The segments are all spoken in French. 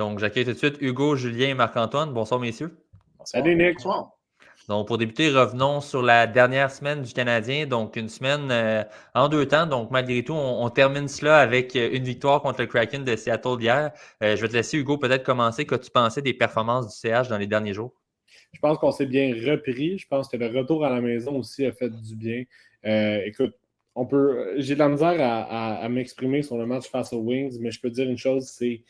Donc, j'accueille tout de suite Hugo, Julien et Marc-Antoine. Bonsoir, messieurs. Salut, Nick. Bonsoir. Donc, pour débuter, revenons sur la dernière semaine du Canadien. Donc, une semaine en 2 temps. Donc, malgré tout, on termine cela avec une victoire contre le Kraken de Seattle d'hier. Je vais te laisser, Hugo, peut-être commencer. Qu'as-tu pensé des performances du CH dans les derniers jours? Je pense qu'on s'est bien repris. Je pense que le retour à la maison aussi a fait du bien. Écoute, j'ai de la misère à m'exprimer sur le match face aux Wings, mais je peux te dire une chose, c'est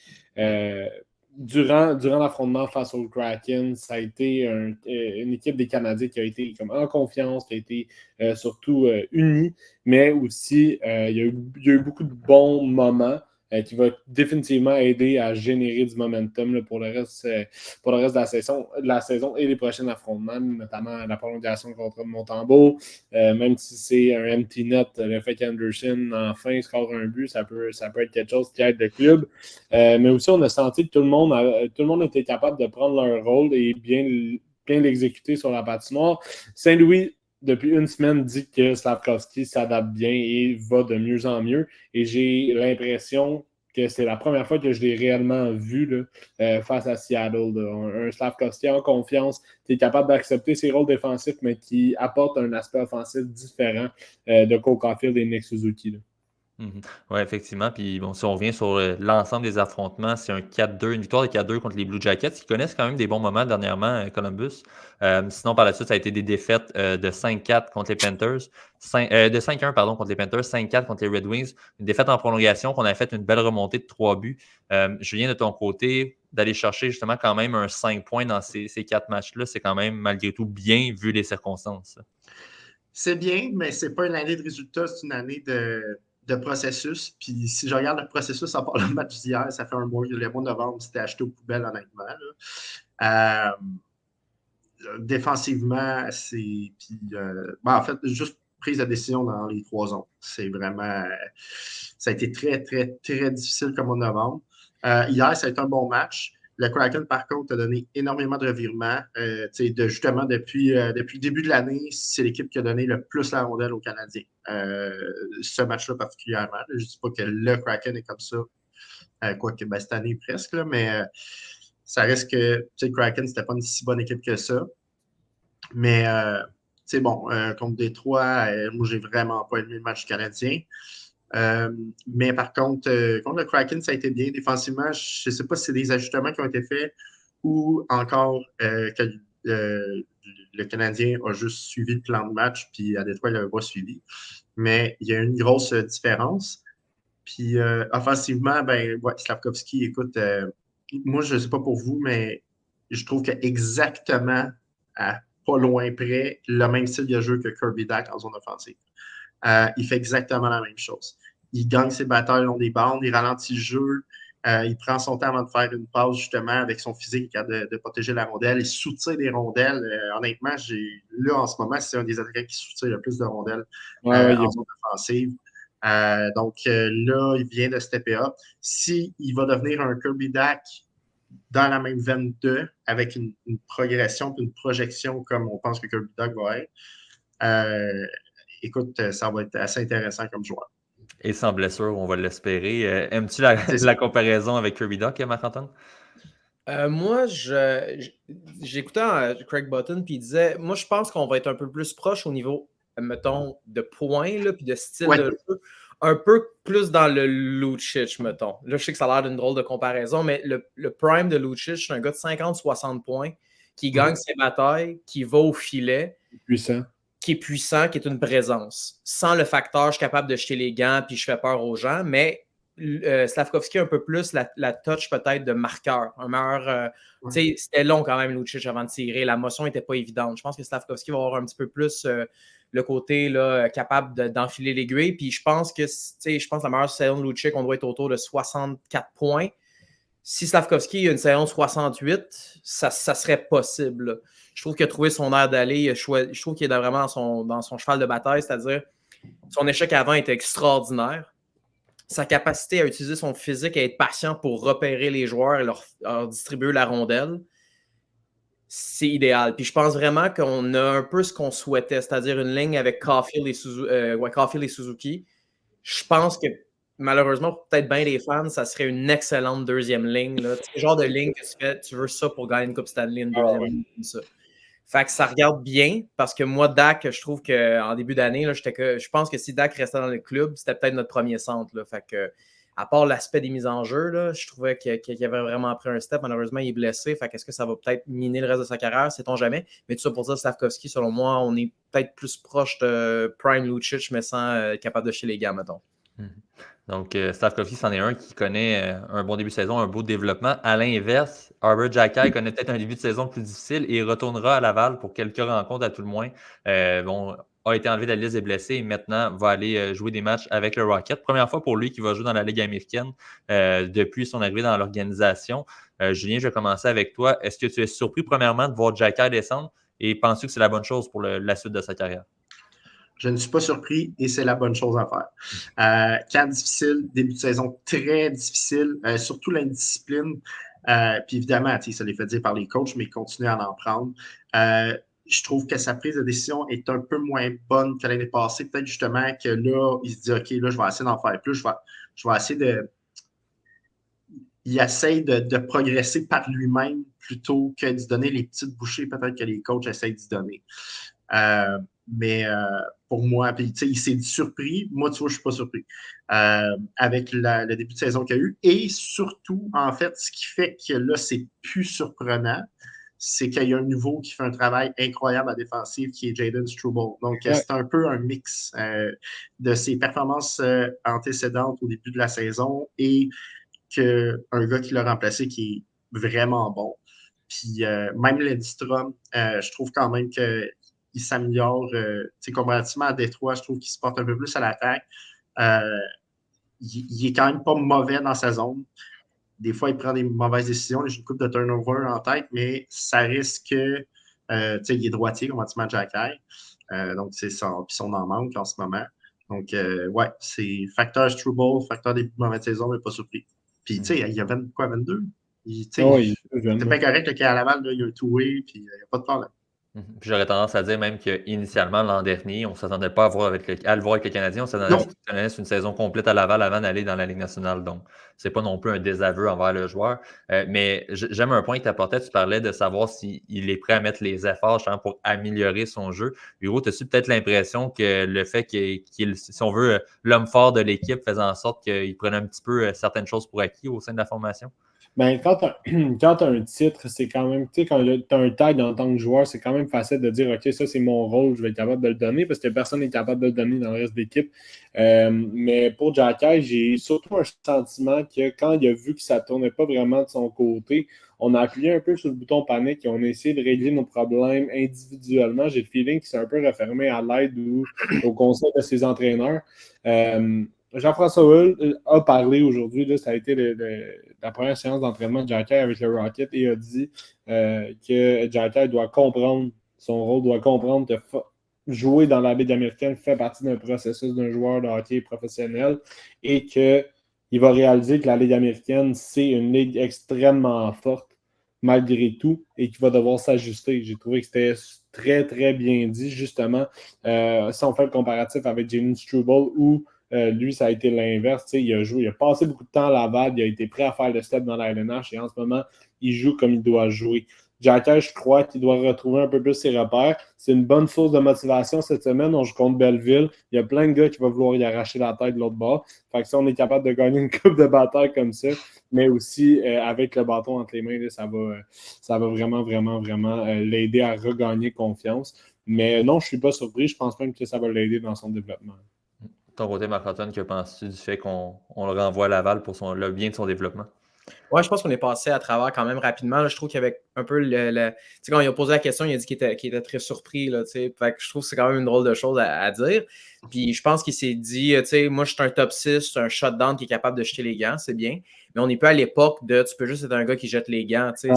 durant l'affrontement face au Kraken, ça a été une équipe des Canadiens qui a été comme en confiance, qui a été surtout unie, mais aussi il y a eu beaucoup de bons moments qui va définitivement aider à générer du momentum là, pour le reste de la saison et les prochains affrontements, notamment la prolongation contre Montembeault. Même si c'est un empty net, le fait qu'Anderson enfin score un but, ça peut être quelque chose qui aide le club. Mais aussi, on a senti que tout le monde était capable de prendre leur rôle et bien l'exécuter sur la patinoire. Saint-Louis, depuis une semaine, dit que Slafkovský s'adapte bien et va de mieux en mieux. Et j'ai l'impression que c'est la première fois que je l'ai réellement vu là, face à Seattle. Un Slafkovský en confiance, qui est capable d'accepter ses rôles défensifs, mais qui apporte un aspect offensif différent de Cole Caulfield et Nick Suzuki. Là. Oui, effectivement. Puis bon, si on revient sur l'ensemble des affrontements, c'est un 4-2, une victoire de 4-2 contre les Blue Jackets, qui connaissent quand même des bons moments dernièrement, Columbus. Sinon, par la suite, ça a été des défaites de 5-4 contre les Panthers, de 5-1 pardon, contre les Panthers, 5-4 contre les Red Wings. Une défaite en prolongation qu'on a fait une belle remontée de 3 buts. Julien, de ton côté, d'aller chercher justement quand même un 5 points dans ces 4 matchs-là, c'est quand même malgré tout bien vu les circonstances. C'est bien, mais c'est pas une année de résultats, c'est une année de processus. Puis si je regarde le processus à part le match d'hier, ça fait un mois, le mois de novembre, c'était acheté aux poubelles, honnêtement. Défensivement, c'est. Puis, en fait, juste prise de décision dans les 3 zones. C'est vraiment. Ça a été très, très, très difficile comme au novembre. Hier, ça a été un bon match. Le Kraken, par contre, a donné énormément de revirements. Justement, depuis le début de l'année, c'est l'équipe qui a donné le plus la rondelle aux Canadiens. Ce match-là particulièrement. Je ne dis pas que le Kraken est comme ça, quoique cette année presque, là, mais ça reste que le Kraken, c'était pas une si bonne équipe que ça. Mais contre Détroit, moi, j'ai vraiment pas aimé le match canadien. Mais par contre, contre le Kraken, ça a été bien. Défensivement, je ne sais pas si c'est des ajustements qui ont été faits ou encore que le Canadien a juste suivi le plan de match, puis à Détroit, il ne l'avait pas suivi. Mais il y a une grosse différence. Puis offensivement, Slafkovský, écoute, moi, je ne sais pas pour vous, mais je trouve que exactement à pas loin près, le même style de jeu que Kirby Dach en zone offensive. Il fait exactement la même chose. Il gagne ses batailles le long des bandes, il ralentit le jeu, il prend son temps avant de faire une passe justement avec son physique de protéger la rondelle. Il soutient des rondelles. Honnêtement, là en ce moment, c'est un des attaquants qui soutient le plus de rondelles en zone offensive. Donc là, il vient de stepper up. S'il va devenir un Kirby Dach dans la même veine 2, avec une progression et une projection comme on pense que Kirby Dach va être, écoute, ça va être assez intéressant comme joueur. Et sans blessure, on va l'espérer. Aimes-tu la comparaison avec Kirby Dach, Marc-Antoine? Moi, j'écoutais Craig Button, puis il disait, moi, je pense qu'on va être un peu plus proche au niveau, mettons, de points, là, puis de style de jeu, un peu plus dans le Lucic, mettons. Là, je sais que ça a l'air d'une drôle de comparaison, mais le prime de Lucic, c'est un gars de 50-60 points qui gagne ses batailles, qui va au filet. Qui est puissant, qui est une présence. Sans le facteur, je suis capable de jeter les gants puis je fais peur aux gens, mais Slafkovský a un peu plus la touch peut-être de marqueur. Un meilleur. C'était long quand même, Lucic, avant de tirer. La motion n'était pas évidente. Je pense que Slafkovský va avoir un petit peu plus le côté là, capable d'enfiler l'aiguille. Puis je pense que la meilleure saison de Lucic, on doit être autour de 64 points. Si Slafkovský a une saison 68, ça serait possible. Là. Je trouve qu'il a trouvé son air d'aller. Je trouve qu'il est vraiment dans son cheval de bataille, c'est-à-dire son échec avant était extraordinaire. Sa capacité à utiliser son physique, à être patient pour repérer les joueurs et leur distribuer la rondelle, c'est idéal. Puis je pense vraiment qu'on a un peu ce qu'on souhaitait, c'est-à-dire une ligne avec Caulfield et Suzuki. Je pense que malheureusement, pour peut-être bien des fans, ça serait une excellente deuxième ligne. Là. C'est le genre de ligne que tu veux ça pour gagner une Coupe Stanley, une deuxième ligne comme ça. Fait que ça regarde bien parce que moi, Dak, je trouve qu'en début d'année, là, je pense que si Dak restait dans le club, c'était peut-être notre premier centre. Là. Fait que, à part l'aspect des mises en jeu, là, je trouvais qu'il avait vraiment pris un step. Malheureusement, il est blessé. Fait qu'est-ce que ça va peut-être miner le reste de sa carrière? Sait-on jamais. Mais tout ça pour dire, Slafkovský, selon moi, on est peut-être plus proche de Prime Lucic, mais sans être capable de jeter les gars, mettons. Donc, Slafkovský, c'en est un qui connaît un bon début de saison, un beau développement. À l'inverse, Arber Xhekaj connaît peut-être un début de saison plus difficile et retournera à Laval pour quelques rencontres à tout le moins. A été enlevé de la liste des blessés et maintenant va aller jouer des matchs avec le Rocket. Première fois pour lui qui va jouer dans la Ligue américaine depuis son arrivée dans l'organisation. Julien, je vais commencer avec toi. Est-ce que tu es surpris, premièrement, de voir Xhekaj descendre et penses-tu que c'est la bonne chose pour la suite de sa carrière? Je ne suis pas surpris et c'est la bonne chose à faire. Camp difficile, début de saison très difficile, surtout l'indiscipline. Puis évidemment, ça les fait dire par les coachs, mais ils continuent à en prendre. Je trouve que sa prise de décision est un peu moins bonne que l'année passée. Peut-être justement que là, il se dit OK, là, je vais essayer d'en faire plus. Je vais essayer de. Il essaye de progresser par lui-même plutôt que de donner les petites bouchées, peut-être que les coachs essayent d'y donner. Mais pour moi, puis, il s'est surpris. Moi, tu vois, je ne suis pas surpris avec le début de saison qu'il y a eu. Et surtout, en fait, ce qui fait que là, c'est plus surprenant, c'est qu'il y a un nouveau qui fait un travail incroyable à défensive, qui est Jayden Struble. Donc, c'est un peu un mix de ses performances antécédentes au début de la saison et qu'un gars qui l'a remplacé qui est vraiment bon. Puis même Lindstrom, je trouve quand même qu'il s'améliore. Comparativement à Détroit, je trouve qu'il se porte un peu plus à l'attaque. Il est quand même pas mauvais dans sa zone. Des fois, il prend des mauvaises décisions. J'ai une couple de turnover en tête, mais ça risque que il est droitier, comparativement à Xhekaj. Donc, c'est ça. Puis on en manque en ce moment. Donc, ouais, c'est facteur Struble, facteur des mauvaises saisons, mais pas surpris. Puis, tu sais, il y a 22? C'est bien correct qu'à Laval, là, il y a un two-way, puis il n'y a pas de problème. Puis j'aurais tendance à dire même qu'initialement, l'an dernier, on ne s'attendait pas à le voir avec le Canadien. On s'attendait à ce qu'il connaisse une saison complète à Laval avant d'aller dans la Ligue nationale. Donc, ce n'est pas non plus un désaveu envers le joueur. Mais j'aime un point que tu apportais. Tu parlais de savoir s'il est prêt à mettre les efforts pour améliorer son jeu. Hugo, as-tu peut-être l'impression que le fait qu'il, si on veut, l'homme fort de l'équipe faisait en sorte qu'il prenait un petit peu certaines choses pour acquis au sein de la formation? Ben, quand tu as un titre, c'est quand même, tu sais, quand tu as un tag en tant que joueur, c'est quand même facile de dire, OK, ça, c'est mon rôle, je vais être capable de le donner parce que personne n'est capable de le donner dans le reste de l'équipe. Mais pour Xhekaj, j'ai surtout un sentiment que quand il a vu que ça ne tournait pas vraiment de son côté, on a appuyé un peu sur le bouton panique et on a essayé de régler nos problèmes individuellement. J'ai le feeling qu'il s'est un peu refermé à l'aide ou au conseil de ses entraîneurs. Jean-François Hull a parlé aujourd'hui, ça a été la première séance d'entraînement de Xhekaj avec le Rocket et a dit que Xhekaj doit comprendre son rôle, doit comprendre que jouer dans la Ligue américaine fait partie d'un processus d'un joueur de hockey professionnel et qu'il va réaliser que la Ligue américaine, c'est une ligue extrêmement forte malgré tout et qu'il va devoir s'ajuster. J'ai trouvé que c'était très, très bien dit, justement. Si on fait le comparatif avec Jayden Struble où lui, ça a été l'inverse. Il a passé beaucoup de temps à Laval, il a été prêt à faire le step dans la LNH et en ce moment, il joue comme il doit jouer. Xhekaj, je crois qu'il doit retrouver un peu plus ses repères. C'est une bonne source de motivation cette semaine. On joue contre Belleville. Il y a plein de gars qui vont vouloir y arracher la tête de l'autre bord. Fait que si on est capable de gagner une coupe de bataille comme ça, mais aussi avec le bâton entre les mains, là, ça va vraiment, vraiment, vraiment l'aider à regagner confiance. Mais non, je ne suis pas surpris. Je pense même que ça va l'aider dans son développement. Ton côté, Marc-Antoine, que penses-tu du fait qu'on le renvoie à Laval pour le bien de son développement? Ouais, je pense qu'on est passé à travers quand même rapidement. Là, je trouve qu'il y avait un peu tu sais, quand il a posé la question, il a dit qu'il était très surpris. Là, fait que je trouve que c'est quand même une drôle de chose à dire. Puis je pense qu'il s'est dit, moi, je suis un top 6, c'est un shutdown qui est capable de jeter les gants, c'est bien. Mais on n'est pas à l'époque de tu peux juste être un gars qui jette les gants. Ouais.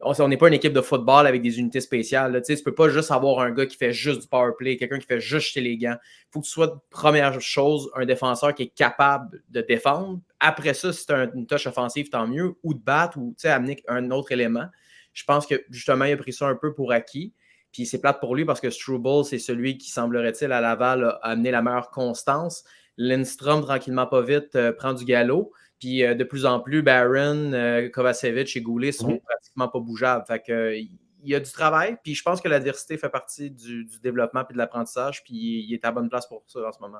On n'est pas une équipe de football avec des unités spéciales. Tu ne peux pas juste avoir un gars qui fait juste du power play, quelqu'un qui fait juste jeter les gants. Il faut que tu sois, première chose, un défenseur qui est capable de défendre. Après ça, si tu as une touche offensive, tant mieux, ou de battre, ou amener un autre élément. Je pense que justement, il a pris ça un peu pour acquis. Puis c'est plate pour lui parce que Struble, c'est celui qui, semblerait-il, à Laval, a amené la meilleure constance. Lindstrom, tranquillement pas vite, prend du galop. Puis de plus en plus, Barron, Kovacevic et Goulet sont pratiquement pas bougeables. Fait que, il y a du travail. Puis je pense que l'adversité fait partie du développement et de l'apprentissage. Puis il est à bonne place pour ça en ce moment.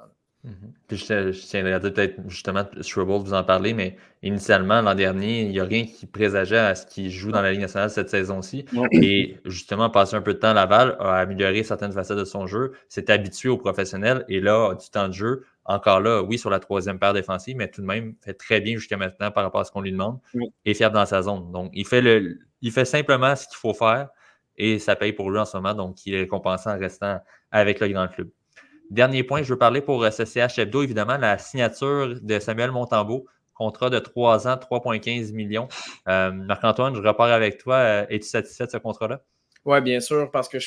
Puis je tiendrais à dire peut-être justement, Struble, vous en parlez, mais initialement, l'an dernier, il n'y a rien qui présageait à ce qu'il joue dans la Ligue nationale cette saison-ci. Et justement, passer un peu de temps à Laval a amélioré certaines facettes de son jeu, s'est habitué au professionnel et là, a du temps de jeu. Encore là, oui, sur la troisième paire défensive, mais tout de même fait très bien jusqu'à maintenant par rapport à ce qu'on lui demande et fiable dans sa zone. Donc, il fait simplement ce qu'il faut faire et ça paye pour lui en ce moment. Donc, il est récompensé en restant avec le grand club. Dernier point, je veux parler pour ce CH Hebdo, évidemment, la signature de Samuel Montembeault, contrat de 3 ans, 3,15 millions. Marc-Antoine, je repars avec toi. Es-tu satisfait de ce contrat-là? Oui, bien sûr, parce que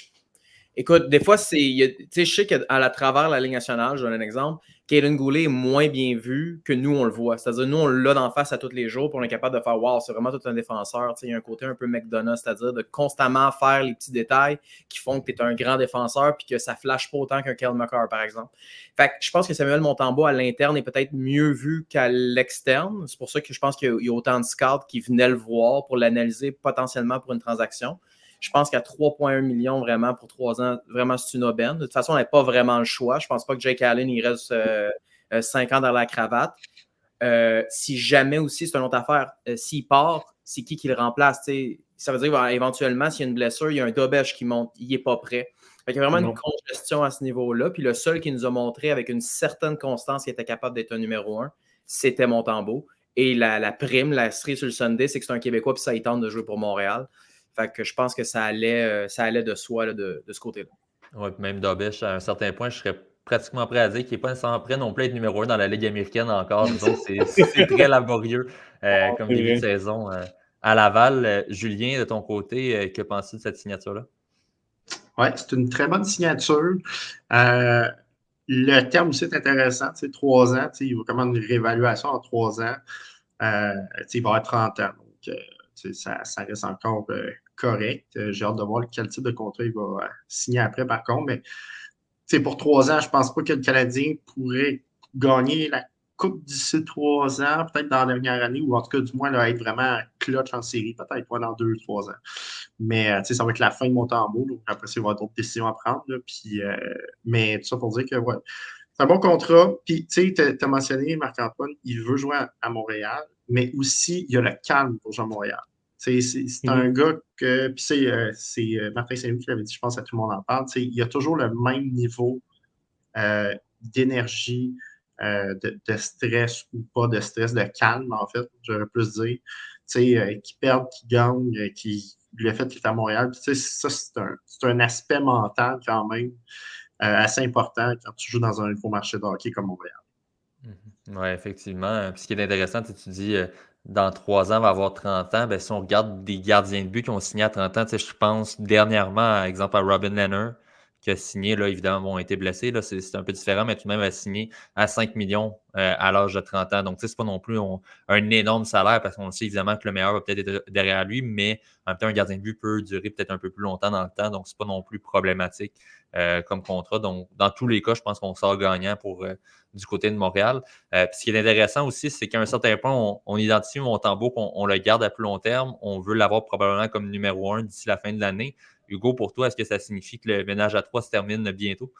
écoute, des fois, je sais qu'à travers la Ligue nationale, je donne un exemple, Kaden Goulet est moins bien vu que nous, on le voit. C'est-à-dire, nous, on l'a d'en face à tous les jours, puis on est capable de faire « Wow, c'est vraiment tout un défenseur ». Il y a un côté un peu McDonough, c'est-à-dire de constamment faire les petits détails qui font que tu es un grand défenseur puis que ça flash pas autant qu'un Kyle McCarr, par exemple. Fait que je pense que Samuel Montembeault, à l'interne, est peut-être mieux vu qu'à l'externe. C'est pour ça que je pense qu'il y a autant de scouts qui venaient le voir pour l'analyser potentiellement pour une transaction. Je pense qu'à 3,1 millions vraiment pour 3 ans, vraiment c'est une aubaine. De toute façon, on n'a pas vraiment le choix. Je ne pense pas que Jake Allen il reste 5 ans dans la cravate. Si jamais aussi, c'est une autre affaire, s'il part, c'est qui le remplace? T'sais? Ça veut dire éventuellement, s'il y a une blessure, il y a un Dobèche qui monte, il n'est pas prêt. Fait il y a vraiment une congestion à ce niveau-là. Puis le seul qui nous a montré avec une certaine constance qu'il était capable d'être un numéro 1, c'était Montembeault. Et la prime, la cerise sur le Sunday, c'est que c'est un Québécois puis ça il tente de jouer pour Montréal. Fait que je pense que ça allait de soi là, de ce côté-là. Oui, même Dobèche, à un certain point, je serais pratiquement prêt à dire qu'il n'est pas nécessairement prêt non plus à être numéro 1 dans la Ligue américaine encore. Nous autres, c'est très laborieux comme début de saison à Laval. Julien, de ton côté, que penses-tu de cette signature-là? Oui, c'est une très bonne signature. Le terme aussi est intéressant, 3 ans, il va comme une réévaluation en 3 ans. Il va avoir 30 ans. Donc, ça reste encore correct. J'ai hâte de voir quel type de contrat il va signer après, par contre. Mais pour 3 ans, je ne pense pas que le Canadien pourrait gagner la Coupe d'ici 3 ans, peut-être dans la dernière année, ou en tout cas, du moins, là, être vraiment clutch en série, peut-être dans 2-3 ans. Mais ça va être la fin de Montembeault. Donc après, il va y avoir d'autres décisions à prendre. Là, puis, mais tout ça pour dire que ouais, c'est un bon contrat. Puis, tu as mentionné, Marc-Antoine, il veut jouer à Montréal, mais aussi, il y a le calme pour jouer à Montréal. C'est un gars que, puis c'est Martin Saint-Louis qui l'avait dit, je pense que tout le monde en parle, il y a toujours le même niveau d'énergie, de stress ou pas de stress, de calme, en fait, j'aurais plus dire. Qui perd, qui gagne, le fait qu'il est à Montréal. Puis, ça, c'est un aspect mental quand même assez important quand tu joues dans un nouveau marché de hockey comme Montréal. Oui, effectivement. Puis ce qui est intéressant, tu dis dans 3 ans, il va avoir 30 ans. Ben, si on regarde des gardiens de but qui ont signé à 30 ans, je pense dernièrement, par exemple, à Robin Lehner, qui a signé, là, évidemment, ont été blessés. Là, c'est un peu différent, mais tout de même a signé à 5 millions à l'âge de 30 ans. Donc, c'est pas non plus un énorme salaire parce qu'on sait évidemment que le meilleur va peut-être être derrière lui, mais en même temps, un gardien de but peut durer peut-être un peu plus longtemps dans le temps. Donc, c'est pas non plus problématique comme contrat. Donc, dans tous les cas, je pense qu'on sort gagnant pour du côté de Montréal. Puis ce qui est intéressant aussi, c'est qu'à un certain point, on identifie Montembeault, qu'on le garde à plus long terme. On veut l'avoir probablement comme numéro 1 d'ici la fin de l'année. Hugo, pour toi, est-ce que ça signifie que le ménage à 3 se termine bientôt?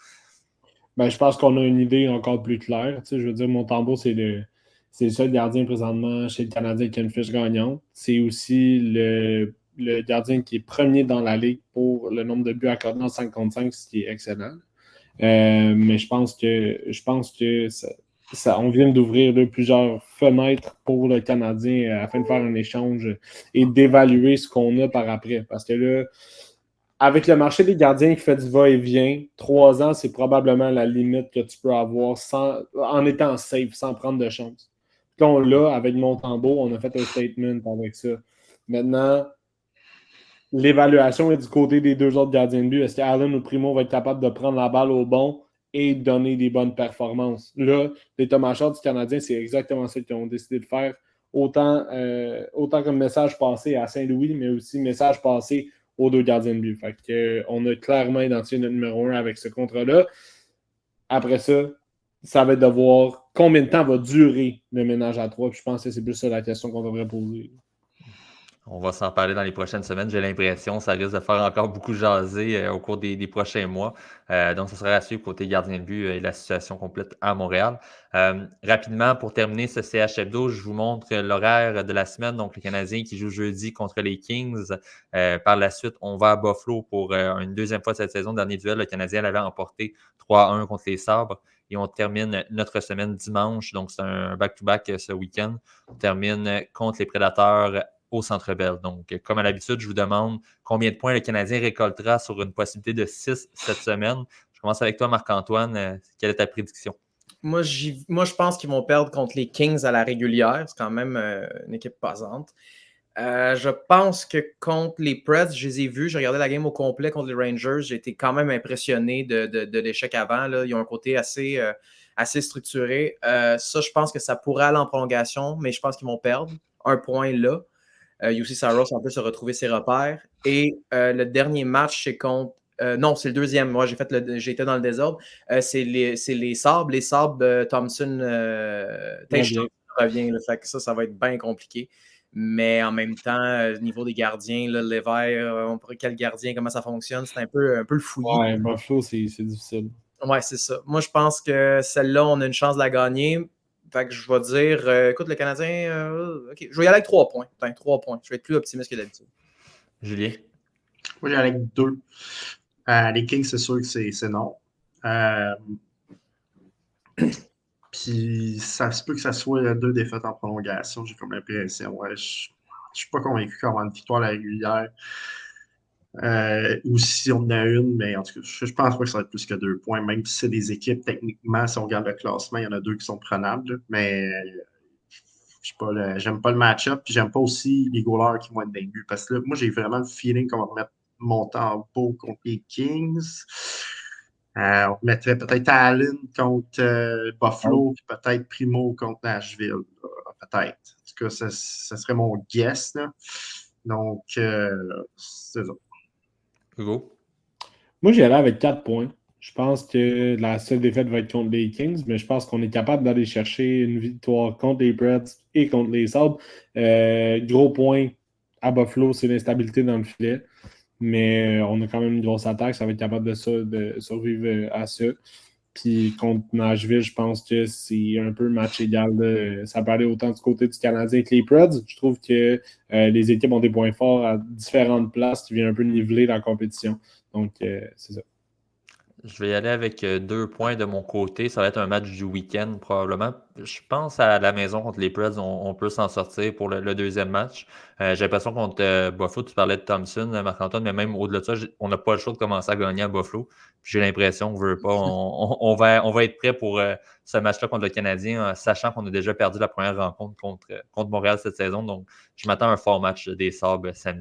Ben, je pense qu'on a une idée encore plus claire. Je veux dire, Montembeault, c'est le seul gardien présentement chez le Canadien qui a une fiche gagnante. C'est aussi le gardien qui est premier dans la ligue pour le nombre de buts accordés en 5 contre 5, ce qui est excellent. Mais je pense que on vient d'ouvrir plusieurs fenêtres pour le Canadien afin de faire un échange et d'évaluer ce qu'on a par après. Parce que là, avec le marché des gardiens qui fait du va-et-vient, 3 ans, c'est probablement la limite que tu peux avoir en étant safe, sans prendre de chance. Là, on l'a avec Montembeault, on a fait un statement avec ça. Maintenant, l'évaluation est du côté des 2 autres gardiens de but. Est-ce qu'Allen ou Primo va être capable de prendre la balle au bon et donner des bonnes performances? Là, les Thomas Char du Canadien, c'est exactement ça qu'ils ont décidé de faire. Autant comme message passé à Saint-Louis, mais aussi message passé aux 2 gardiens de but. Fait que, on a clairement identifié notre numéro 1 avec ce contrat-là. Après ça, ça va être de voir combien de temps va durer le ménage à 3. Puis je pense que c'est plus ça la question qu'on devrait poser. On va s'en parler dans les prochaines semaines, j'ai l'impression. Ça risque de faire encore beaucoup jaser au cours des prochains mois. Donc, ça sera à suivre côté gardien de but et la situation complète à Montréal. Rapidement, pour terminer ce CH Hebdo, je vous montre l'horaire de la semaine. Donc, le Canadien qui joue jeudi contre les Kings. Par la suite, on va à Buffalo pour une deuxième fois cette saison. Dernier duel, le Canadien l'avait emporté 3-1 contre les Sabres. Et on termine notre semaine dimanche. Donc, c'est un back-to-back ce week-end. On termine contre les Prédateurs au Centre Bell. Donc, comme à l'habitude, je vous demande combien de points le Canadien récoltera sur une possibilité de 6 cette semaine. Je commence avec toi, Marc-Antoine. Quelle est ta prédiction? Moi, je pense qu'ils vont perdre contre les Kings à la régulière. C'est quand même une équipe pesante. Je pense que contre les Preds, je les ai vus. J'ai regardé la game au complet contre les Rangers. J'ai été quand même impressionné de l'échec avant. Là. Ils ont un côté assez structuré. Ça, je pense que ça pourrait aller en prolongation, mais je pense qu'ils vont perdre. Un point là. UC Saros, on peut se retrouver ses repères. Et le dernier match, c'est contre. Non, c'est le deuxième. Moi, j'ai été dans le désordre. C'est les Sabres. Les Sabres, Thompson, revient. Là, fait que ça va être bien compliqué. Mais en même temps, au niveau des gardiens, là, Lévesque, quel gardien, comment ça fonctionne, c'est un peu le fouillis. Ouais, Buffalo, c'est difficile. Ouais, c'est ça. Moi, je pense que celle-là, on a une chance de la gagner. Fait que je vais dire, écoute, le Canadien, OK, je vais y aller avec 3 points. Enfin, 3 points. Je vais être plus optimiste que d'habitude. Julien? Moi, j'y aller avec 2. Les Kings, c'est sûr que c'est non. Puis, ça se peut que ça soit 2 défaites en prolongation, j'ai comme l'impression. Ouais, je ne suis pas convaincu qu'on va une victoire à la régulière. Ou si on en a une, mais en tout cas, je pense pas que ça va être plus que 2 points, même si c'est des équipes, techniquement, si on regarde le classement, il y en a 2 qui sont prenables, là, mais j'aime pas le match-up, puis j'aime pas aussi les goalers qui vont être dans le but, parce que là, moi, j'ai vraiment le feeling qu'on va remettre mon tempo contre les Kings. On mettrait peut-être Allen contre Buffalo, puis peut-être Primo contre Nashville, peut-être. En tout cas, ça serait mon guess, là. Donc, c'est ça. Hugo? Moi, j'y allais avec 4 points. Je pense que la seule défaite va être contre les Kings, mais je pense qu'on est capable d'aller chercher une victoire contre les Preds et contre les Sabres. Gros point à Buffalo, c'est l'instabilité dans le filet. Mais on a quand même une grosse attaque. Ça va être capable de survivre à ça. Puis contre Nashville, je pense que c'est un peu match égal. Ça peut aller autant du côté du Canadien que les Preds. Je trouve que les équipes ont des points forts à différentes places qui viennent un peu niveler la compétition. Donc, c'est ça. Je vais y aller avec 2 points de mon côté. Ça va être un match du week-end, probablement. Je pense à la maison contre les Preds, on peut s'en sortir pour le deuxième match. J'ai l'impression contre Buffalo, tu parlais de Thompson, Marc-Antoine, mais même au-delà de ça, on n'a pas le choix de commencer à gagner à Buffalo. Puis j'ai l'impression qu'on veut pas. On va être prêt pour ce match-là contre le Canadien, sachant qu'on a déjà perdu la première rencontre contre Montréal cette saison. Donc, je m'attends à un fort match des Sabres samedi.